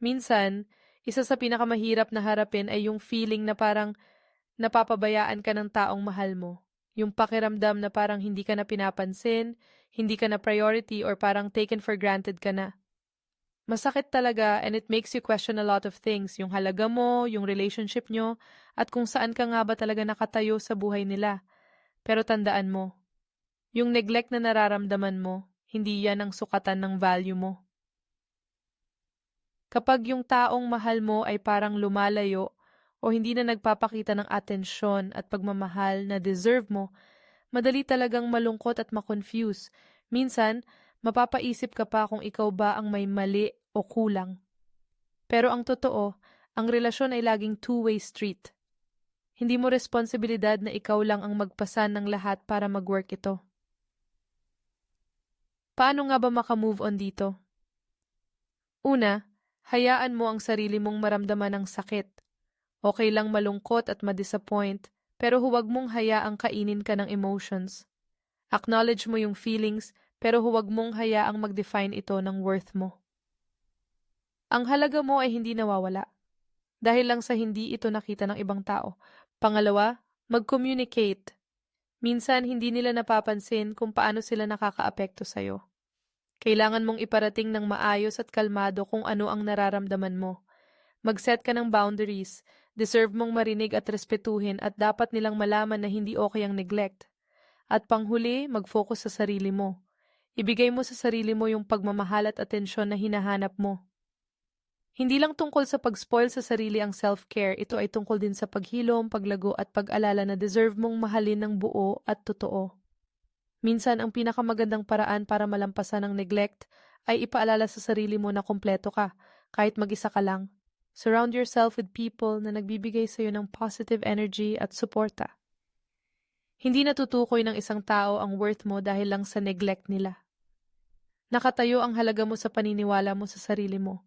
Minsan, isa sa pinakamahirap na harapin ay yung feeling na parang napapabayaan ka ng taong mahal mo. Yung pakiramdam na parang hindi ka na pinapansin, hindi ka na priority, or parang taken for granted ka na. Masakit talaga and it makes you question a lot of things, yung halaga mo, yung relationship nyo, at kung saan ka nga ba talaga nakatayo sa buhay nila. Pero tandaan mo, yung neglect na nararamdaman mo, hindi yan ang sukatan ng value mo. Kapag yung taong mahal mo ay parang lumalayo o hindi na nagpapakita ng atensyon at pagmamahal na deserve mo, madali talagang malungkot at makonfuse. Minsan, mapapaisip ka pa kung ikaw ba ang may mali o kulang. Pero ang totoo, ang relasyon ay laging two-way street. Hindi mo responsibilidad na ikaw lang ang magpasan ng lahat para mag-work ito. Paano nga ba maka-move on dito? Una, hayaan mo ang sarili mong maramdaman ng sakit. Okay lang malungkot at madisappoint, pero huwag mong hayaang kainin ka ng emotions. Acknowledge mo yung feelings, pero huwag mong hayaang mag-define ito ng worth mo. Ang halaga mo ay hindi nawawala dahil lang sa hindi ito nakita ng ibang tao. Pangalawa, mag-communicate. Minsan hindi nila napapansin kung paano sila nakakaapekto sa'yo. Kailangan mong iparating ng maayos at kalmado kung ano ang nararamdaman mo. Mag-set ka ng boundaries. Deserve mong marinig at respetuhin at dapat nilang malaman na hindi okay ang neglect. At panghuli, mag-focus sa sarili mo. Ibigay mo sa sarili mo yung pagmamahal at atensyon na hinahanap mo. Hindi lang tungkol sa pag-spoil sa sarili ang self-care, ito ay tungkol din sa paghilom, paglago at pag-alala na deserve mong mahalin ng buo at totoo. Minsan ang pinakamagandang paraan para malampasan ang neglect ay ipaalala sa sarili mo na kumpleto ka, kahit mag-isa ka lang. Surround yourself with people na nagbibigay sa iyo ng positive energy at suporta. Hindi natutukoy ng isang tao ang worth mo dahil lang sa neglect nila. Nakatayo ang halaga mo sa paniniwala mo sa sarili mo.